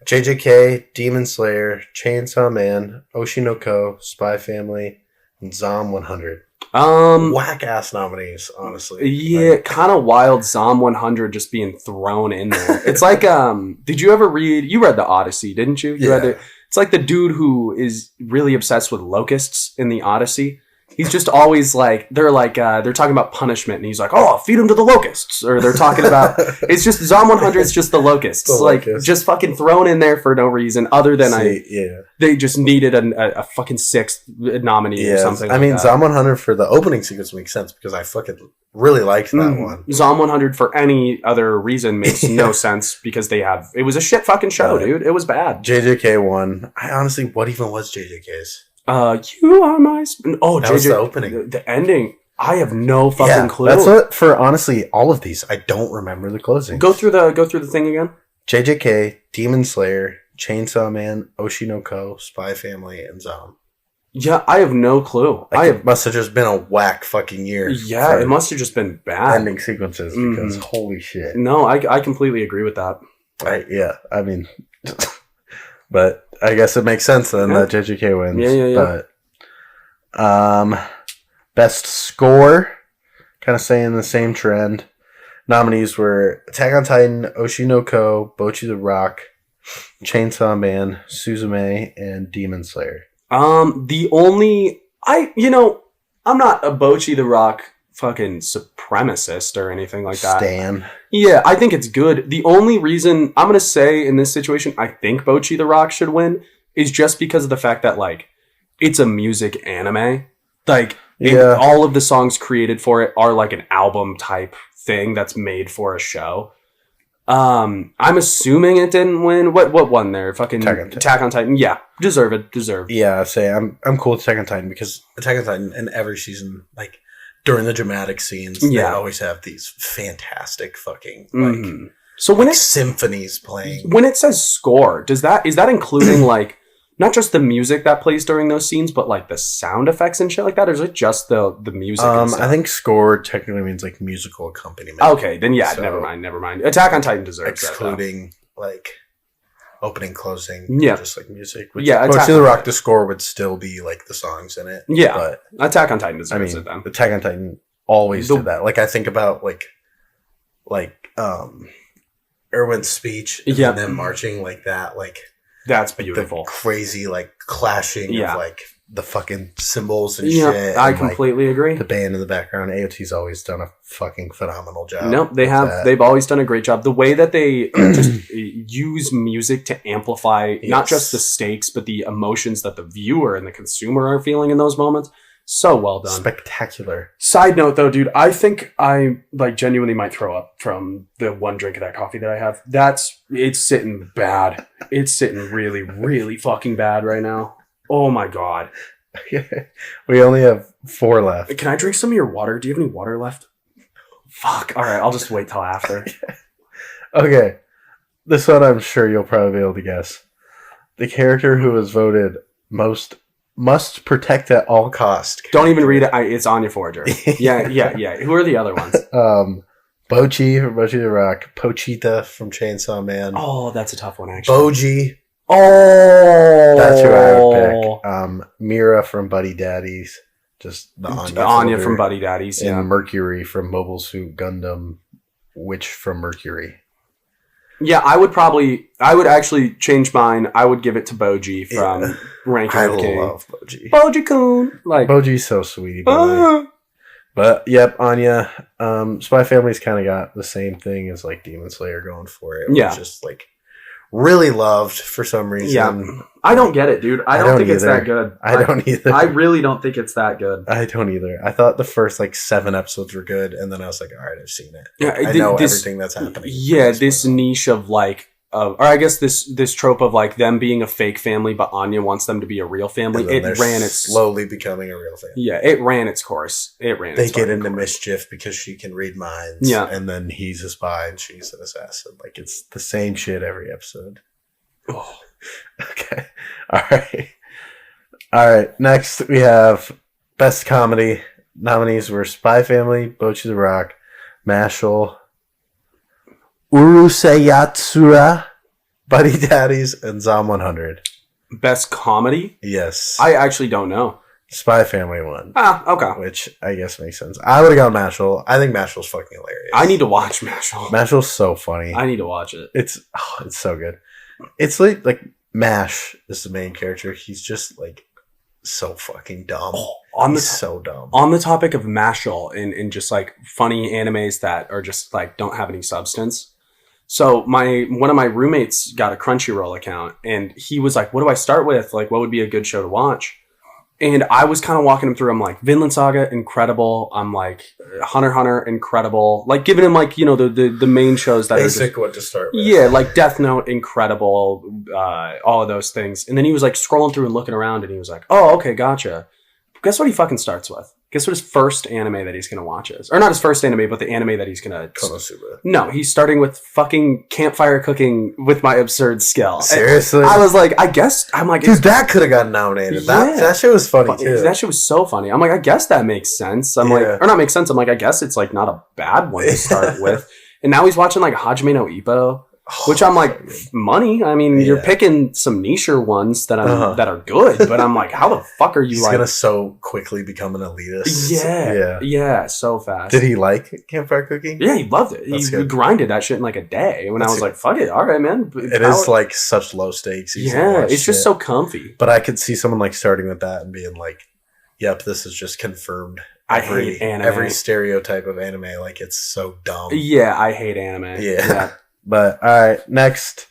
JJK, Demon Slayer, Chainsaw Man, Oshinoko, Spy Family, and Zom 100. Whack-ass nominees, honestly. Yeah, kind of wild Zom 100 just being thrown in there. It's like, did you ever read the Odyssey, didn't you? It's like the dude who is really obsessed with locusts in the Odyssey. He's just always like, they're talking about punishment, and he's like, feed him to the locusts. Or they're talking about, it's just, Zom 100 is just the locusts. Just fucking thrown in there for no reason, other than they just needed a fucking sixth nominee or something like that. Zom 100 for the opening sequence makes sense, because I fucking really liked that one. Zom 100 for any other reason makes no sense, because it was a shit fucking show, dude. It was bad. JJK won. What even was JJK's? You are my... that was the opening. The ending. I have no fucking clue. That's what, for honestly, all of these, I don't remember the closing. Go through the thing again. JJK, Demon Slayer, Chainsaw Man, Oshinoko, Spy Family, and Zom. Yeah, I have no clue. It must have just been a whack fucking year. Yeah, it must have just been bad. Ending sequences, because holy shit. No, I completely agree with that. But I guess it makes sense then that JJK wins. Yeah. But best score, kind of staying the same trend. Nominees were Attack on Titan, Oshinoko, Bochi the Rock, Chainsaw Man, Suzume, and Demon Slayer. The only I'm not a Bocchi the Rock fucking supremacist or anything like that. Stan. Yeah, I think it's good. The only reason I'm gonna say in this situation I think Bocchi the Rock should win is just because of the fact that like it's a music anime. Like all of the songs created for it are like an album type thing that's made for a show. I'm assuming it didn't win. What won there? Fucking Attack on Titan. Yeah, deserved. Yeah, I'd say I'm cool with Attack on Titan because Attack on Titan in every season, like during the dramatic scenes, they always have these fantastic fucking like so when symphonies playing. When it says score, is that including like not just the music that plays during those scenes, but like the sound effects and shit like that, or is it just the music? I think score technically means like musical accompaniment. Okay, then yeah, so, never mind. Attack on Titan deserves excluding like opening, closing, just like music. Which, to the Rock, the score would still be like the songs in it. Yeah, but Attack on Titan deserves it. Then Attack on Titan always did that. Like I think about like Erwin's speech, and them marching like that, like. That's beautiful. The crazy, like, clashing of, like, the fucking cymbals and shit. I completely agree. The band in the background. AOT's always done a fucking phenomenal job. Nope, they have. That. They've always done a great job. The way that they just use music to amplify not just the stakes, but the emotions that the viewer and the consumer are feeling in those moments. So well done. Spectacular. Side note, though, dude, I think I like genuinely might throw up from the one drink of that coffee that I have. It's sitting bad. It's sitting really, really fucking bad right now. Oh my god. We only have 4 left. Can I drink some of your water? Do you have any water left? Fuck. All right, I'll just wait till after. Okay. This one I'm sure you'll probably be able to guess. The character who was voted must protect at all cost. Don't even read it. It's Anya Forger. Yeah. Who are the other ones? Bocchi from Bocchi the Rock. Pochita from Chainsaw Man. Oh, that's a tough one, actually. Boji. Oh! That's who I would pick. Mira from Buddy Daddies. Just the Anya from Buddy Daddies. And Mercury from Mobile Suit Gundam. Witch from Mercury. Yeah, I would actually change mine. I would give it to Boji from Ranking of King. I love Boji. Boji-kun! Like, Boji's so sweetie boy. But, yep, Anya. Spy Family's kind of got the same thing as, like, Demon Slayer going for it. Yeah. Just, like, really loved for some reason. Yeah. I don't get it, dude. I don't think it's that good. I don't either. I really don't think it's that good. I don't either. I thought the first, like, 7 episodes were good, and then I was like, all right, I've seen it. Yeah, I know everything that's happening. Yeah, this niche of, like, or I guess this trope of like them being a fake family, but Anya wants them to be a real family. It ran its slowly becoming a real family. Yeah, it ran its course. They get into mischief because she can read minds. Yeah, and then he's a spy and she's an assassin. Like it's the same shit every episode. Oh, okay, all right. Next we have best comedy nominees were Spy Family, Bocchi the Rock, Mashal, Uruseyatsura, Buddy Daddies, and Zom 100. Best comedy? Yes. I actually don't know. Spy Family won. Ah, okay. Which I guess makes sense. I would have gone Mashal. I think Mashal's fucking hilarious. I need to watch Mashal. Mashal's so funny. I need to watch it. It's so good. It's like Mash is the main character. He's just like so fucking dumb. He's so dumb. On the topic of Mashal and just like funny animes that are just like don't have any substance. So one of my roommates got a Crunchyroll account and he was like, what do I start with? Like, what would be a good show to watch? And I was kind of walking him through. I'm like, Vinland Saga, incredible. I'm like, Hunter x Hunter, incredible. Like giving him like, the main shows that basic are just, what to start with. Yeah, like Death Note, incredible. All of those things. And then he was like scrolling through and looking around and he was like, oh, okay, gotcha. Guess what he fucking starts with? Guess what his first anime that he's going to watch is? Or not his first anime, but the anime that he's going to... Konosuba. No, he's starting with fucking campfire cooking with my absurd skill. Seriously? And I was like, I guess... I'm like... Dude, that could have gotten nominated. Yeah. That shit was funny, too. That shit was so funny. I'm like, I guess that makes sense. I'm like... Or not makes sense. I'm like, I guess it's like not a bad one to start with. And now he's watching like Hajime no Ippo. which I'm like, so money. I mean, you're picking some nicher ones that are good, but I'm like, how the fuck are you He's gonna so quickly become an elitist. Yeah, so fast. Did he like campfire cooking? Yeah, he loved it. He grinded that shit in like a day. When I was like, fuck it, all right, man. It is like such low stakes. Yeah, it's just so comfy. But I could see someone like starting with that and being like, yep, this is just confirmed. I hate anime. Every stereotype of anime, like it's so dumb. Yeah, I hate anime. Yeah. But all right, next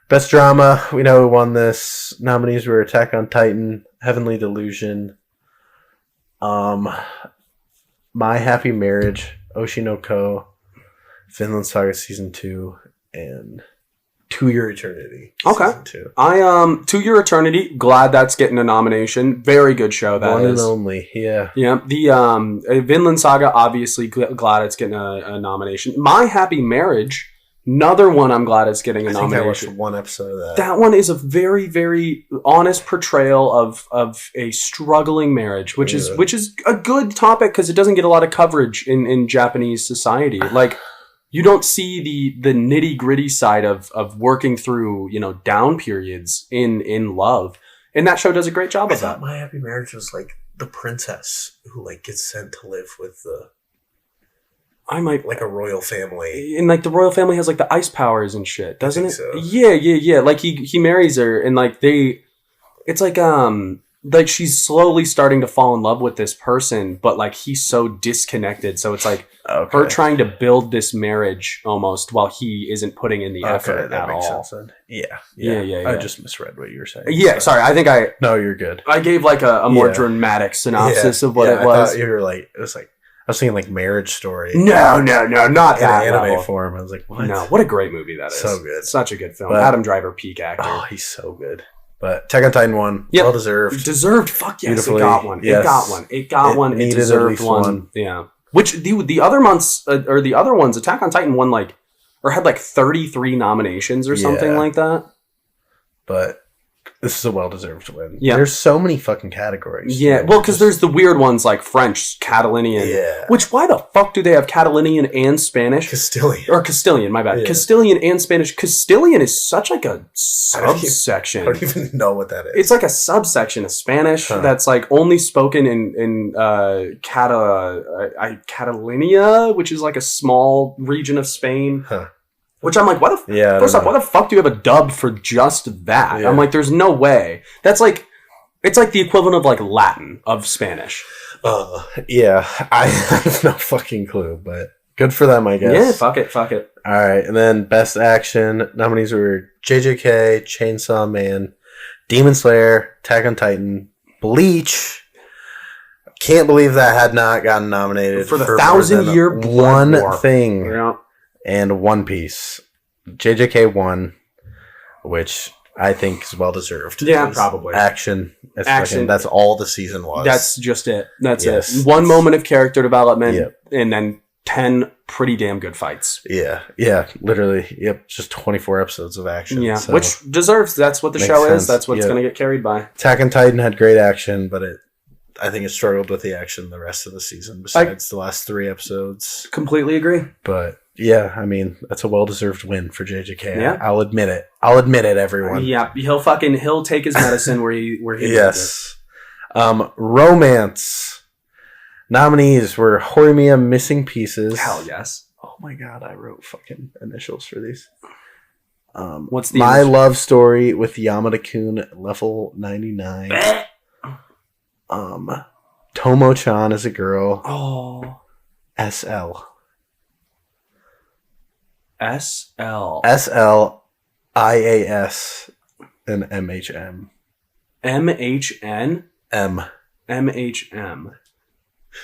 best drama. We know who won this. Nominees were Attack on Titan, Heavenly Delusion, My Happy Marriage, Oshinoko, Vinland Saga Season 2, and To Your Eternity. Okay. Season 2. To Your Eternity, glad that's getting a nomination. Very good show that One is. and only, yeah. Yeah. The Vinland Saga, obviously glad it's getting a nomination. My Happy Marriage, another one I'm glad it's getting a nomination. I watched one episode of that. That one is a very, very honest portrayal of a struggling marriage, which is a good topic because it doesn't get a lot of coverage in Japanese society. Like, you don't see the nitty gritty side of working through, down periods in love. And that show does a great job of that. My Happy Marriage was like the princess who like gets sent to live with like a royal family. And like the royal family has like the ice powers and shit, doesn't it? So. Yeah. Like he marries her and like it's like she's slowly starting to fall in love with this person, but like he's so disconnected. So it's like her trying to build this marriage almost while he isn't putting in the effort at all. Sense. Yeah. I just misread what you were saying. Yeah, sorry. I think No, you're good. I gave like a more dramatic synopsis of what it was. I thought you were like, it was like, I was thinking like Marriage Story. No, not that anime level. form. I was like, what? No, what a great movie that is. So good. Such a good film. But, Adam Driver, peak actor. Oh, he's so good. But Attack on Titan won. Well deserved. Deserved. Fuck yes, Beautifully. it got one. Yes. It got one. It got one. It deserved one. Yeah. Which the other months or the other ones, Attack on Titan won like or had like 33 nominations or something like that. But this is a well-deserved win. Yeah. There's so many fucking categories. Yeah, well, because there's the weird ones like French, Catalonian. Yeah. Which, why the fuck do they have Catalonian and Spanish? Castilian. Or Castilian, my bad. Yeah. Castilian and Spanish. Castilian is such like a subsection. I don't even know what that is. It's like a subsection of Spanish that's like only spoken in Catalonia, which is like a small region of Spain. Huh. Which I'm like, why the fuck do you have a dub for just that? Yeah. I'm like, there's no way. That's like, it's like the equivalent of like Latin of Spanish. Yeah, I have no fucking clue, but good for them, I guess. Yeah, fuck it. All right, and then Best Action nominees were JJK, Chainsaw Man, Demon Slayer, Attack on Titan, Bleach. Can't believe that had not gotten nominated for the 1,000-year one war. thing. Yeah. And One Piece. JJK won, which I think is well deserved. Yeah, probably. Action. Action. That's all the season was. That's just it. That's it. One moment of character development, and then 10 pretty damn good fights. Yeah, literally. Yep, just 24 episodes of action. Yeah, so which deserves. That's what the show is. That's what's going to get carried by. Attack on Titan had great action, but I think it struggled with the action the rest of the season, besides the last 3 episodes. Completely agree. But yeah, I mean, that's a well-deserved win for JJK. Yeah. I'll admit it, everyone. Yeah, he'll take his medicine where he yes. Romance. Nominees were Horimiya Missing Pieces. Hell yes. Oh my god, I wrote fucking initials for these. What's the My Love Story with Yamada-kun, level 99. Tomo-chan is a girl. Oh. SL. IAS and MHM. MHN? MHM.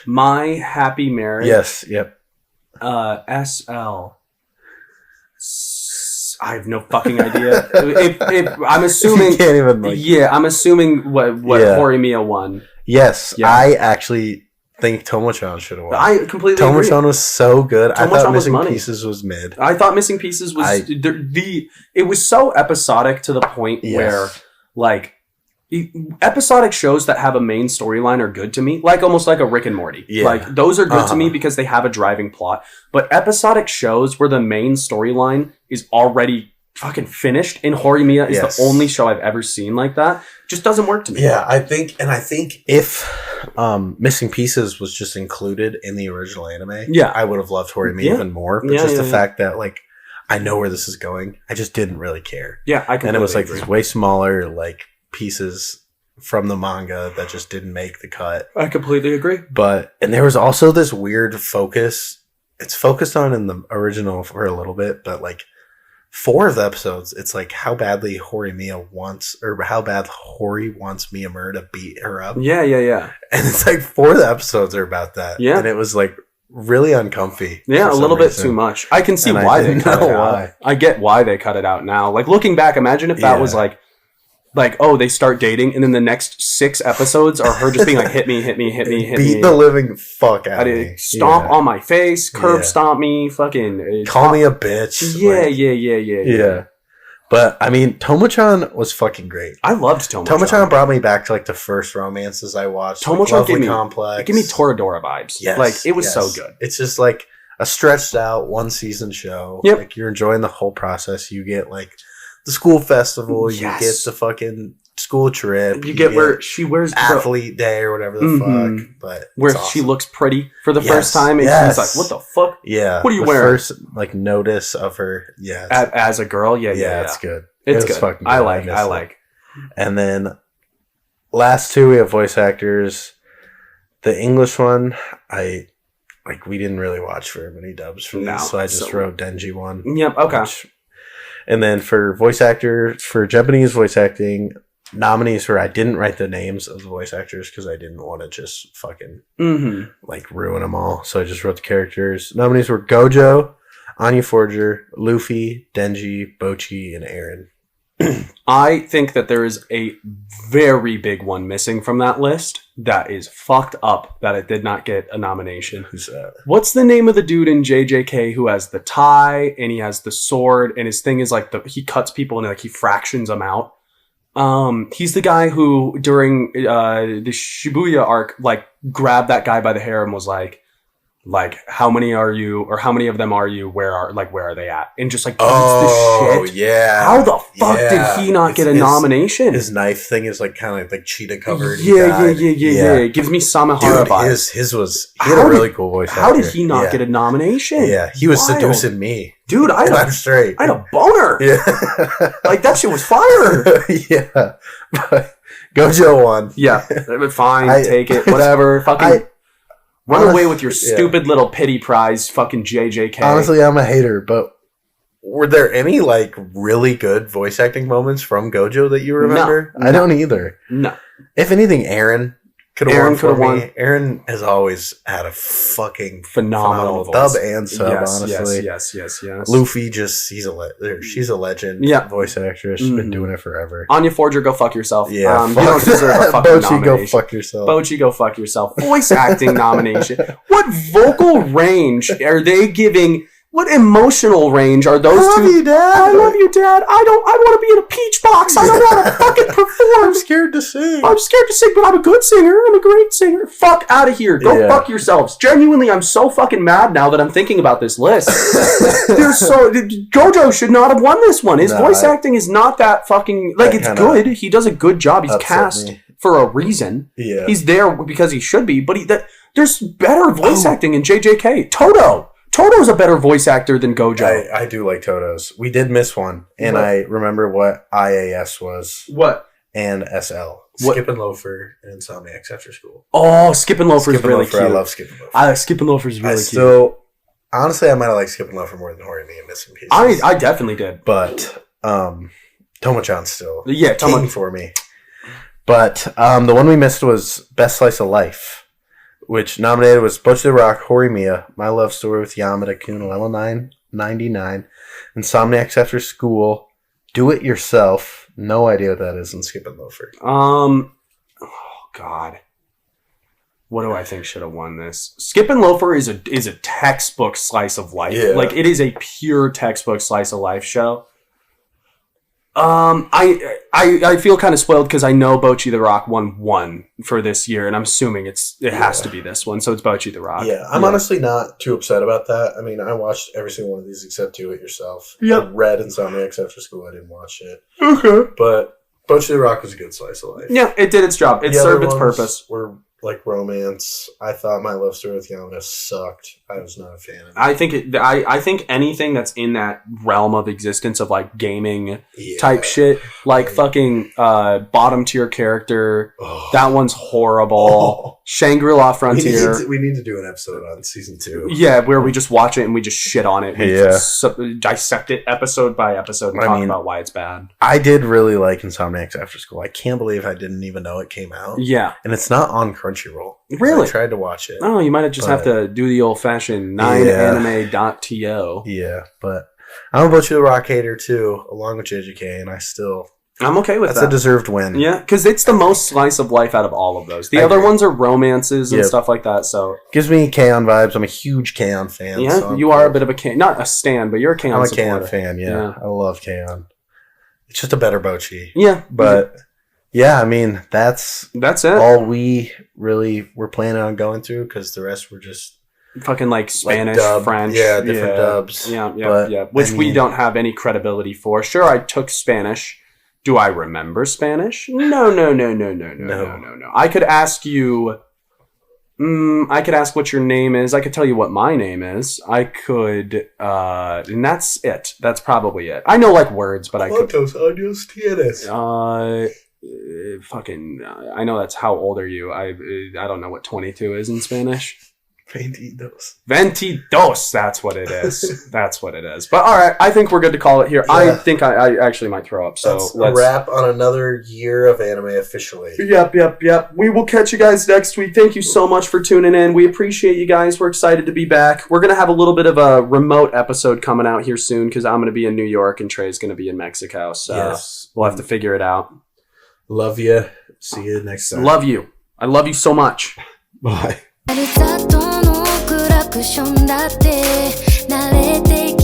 My Happy Marriage. Yes, yep. SL. I have no fucking idea. I'm assuming. You can't even I'm assuming what Horimiya won. Yes, yeah. I actually think Tomo-chan should have won. I completely agree. Tomo-chan was so good. Tomo-chan I thought Missing was Pieces was mid. I thought Missing Pieces was it was so episodic to the point where like episodic shows that have a main storyline are good to me, like almost like a Rick and Morty. Yeah. Like those are good to me because they have a driving plot. But episodic shows where the main storyline is already fucking finished, and Horimiya is the only show I've ever seen like that, just doesn't work to me. Yeah, I think if Missing Pieces was just included in the original anime, I would have loved Horimiya even more. But just the fact that like I know where this is going, I just didn't really care. Yeah, I completely and it was like agree. These way smaller like pieces from the manga that just didn't make the cut. I completely agree. And there was also this weird focus. It's focused on in the original for a little bit, but like 4 of the episodes, it's like how badly Horimiya wants, or how bad Hori wants Miyamura to beat her up. Yeah. And it's like 4 of the episodes are about that. Yeah. And it was like really uncomfy. Yeah, a little bit too much. I can see why they cut it out. I get why they cut it out now. Like looking back, imagine if that was like, oh, they start dating, and then the next 6 episodes are her just being like, hit me. Beat the living fuck out of me. Stomp on my face, curb stomp me, fucking... Call me a bitch. Yeah. But, I mean, Tomo-chan was fucking great. I loved Tomo-chan. Tomo-chan brought me back to, like, the first romances I watched. Tomo-chan gave me Complex. It gave me Toradora vibes. Yes. Like, it was so good. It's just, like, a stretched out one-season show. Yep. Like, you're enjoying the whole process. You get, like... the school festival, you get the fucking school trip, you get where she wears athlete day or whatever the fuck, but where she looks pretty for the first time, and she's like, "What the fuck? Yeah, what are you wearing?" First, like notice of her, as a girl, yeah, it's good. It's good. Fucking good. I like. And then last 2, we have voice actors. The English one, we didn't really watch very many dubs for these, so I just wrote Denji one. Yep. Okay. And then for voice actors, for Japanese voice acting, nominees I didn't write the names of the voice actors because I didn't want to just fucking ruin them all. So I just wrote the characters. Nominees were Gojo, Anya Forger, Luffy, Denji, Bochi, and Aaron. I think that there is a very big one missing from that list that is fucked up that it did not get a nomination. Who's that? What's the name of the dude in JJK who has the tie and he has the sword and his thing is like he cuts people and like he fractions them out? He's the guy who during the Shibuya arc like grabbed that guy by the hair and was like how many are you, or how many of them are you, where are they at, and just like the shit. Yeah, how the fuck did he not get a nomination? His knife thing is like kind of like cheetah covered. Yeah. It gives me Samahara vibes. His was he had a really cool voice. How did he not get a nomination? Yeah, he was seducing me, dude. I'm straight. I had a boner. Yeah, like that shit was fire. Yeah, but Gojo won. Yeah, fine, take it, whatever. Fucking. Run away with your stupid little pity prize, fucking JJK. Honestly, I'm a hater, but were there any like really good voice acting moments from Gojo that you remember? No. I don't either. No. If anything, Aaron could have won. Me. Aaron has always had a fucking phenomenal dub and sub. Honestly, yes. Luffy she's a legend. Yeah, voice actress. She's been doing it forever. Anya Forger, go fuck yourself. Yeah, you don't deserve a fucking nomination. Go fuck yourself. Bochi, go fuck yourself. Voice acting nomination. What vocal range are they giving? What emotional range are those two? I love you, Dad. I love you, Dad. I want to be in a peach box. I don't want to fucking perform. I'm scared to sing, but I'm a good singer. I'm a great singer. Fuck out of here. Go fuck yourselves. Genuinely, I'm so fucking mad now that I'm thinking about this list. Gojo should not have won this one. His voice acting is not that fucking... Like, it's good. He does a good job. He's cast for a reason. Yeah. He's there because he should be, but there's better voice acting in JJK. Toto's a better voice actor than Gojo. I do like Toto's. We did miss one, and I remember what IAS was. What? And SL. Skip and Loafer and Insomniacs After School. Oh, Skip and Loafer is really cute. I love Skip and Loafer. Skip and Loafer is really cute. So, honestly, I might have liked Skip and Loafer more than Horimiya and Missing Pieces. I definitely did. But, Tomo-chan's still king for me. But, the one we missed was Best Slice of Life, which nominated was Butch the Rock, Horimiya, My Love Story with Yamada-kun, Level 999, Insomniacs After School, Do It Yourself, no idea what that is, and Skip and Loafer. Oh, God. What do I think should have won this? Skip and Loafer is a textbook slice of life. Yeah. Like, it is a pure textbook slice of life show. I feel kind of spoiled because I know Bocchi the Rock won one for this year, and I'm assuming it has to be this one, so it's Bocchi the Rock. Yeah, I'm honestly not too upset about that. I mean, I watched every single one of these except Do It Yourself. Yep. I read Insomniacs After School. I didn't watch it. Okay. But Bocchi the Rock was a good slice of life. Yeah, it did its job. It The served other its ones purpose. Were like romance. I thought My Love Story with Yamada sucked. I was not a fan of it. I think anything that's in that realm of existence of like gaming type shit, like fucking bottom tier character, that one's horrible. Shangri-La Frontier. We need to do an episode on season 2. Yeah, where we just watch it and we just shit on it. We Yeah. dissect it episode by episode and talk about why it's bad. I did really like Insomniacs After School. I can't believe I didn't even know it came out. Yeah. And it's not on Crunchyroll. Really? I tried to watch it. Oh, you might just have to do the old fashioned 9anime.to. Yeah, but I'm a Bocchi the Rock hater too, along with JJK, and I'm okay with that's that. a deserved win. Yeah, because it's the most slice of life out of all of those. The I other agree. ones are romances and stuff like that, so... Gives me K-On! Vibes. I'm a huge K-On! fan. Yeah, so you are a bit of a K... Not a stan, but you're a K-On! I'm a supporter. K-On! fan, yeah. I love K-On! It's just a better Bocchi. Yeah. But, yeah, I mean, that's it. all we really were planning on going through, because the rest were just... Fucking like Spanish, dub, French. yeah, different dubs. Yeah. But, Which I we mean- don't have any credibility for. Sure, I took Spanish. Do I remember Spanish? No. I could ask you... I could ask what your name is. I could tell you what my name is. I could... and that's it. That's probably it. I know like words, but I could... ¿Cuántos años tienes? Fucking... I know that's how old are you. I don't know what 22 is in Spanish. 22. 22. That's what it is. That's what it is. But all right, I think we're good to call it here. Yeah. I think I actually might throw up. So That's a let's wrap on another year of anime officially. Yep. We will catch you guys next week. Thank you so much for tuning in. We appreciate you guys. We're excited to be back. We're gonna have a little bit of a remote episode coming out here soon because I'm gonna be in New York and Trey's gonna be in Mexico. So Yes. we'll have to figure it out. Love you. See you next time. Love you. I love you so much. Bye. あるざとのクラクションだって慣れていく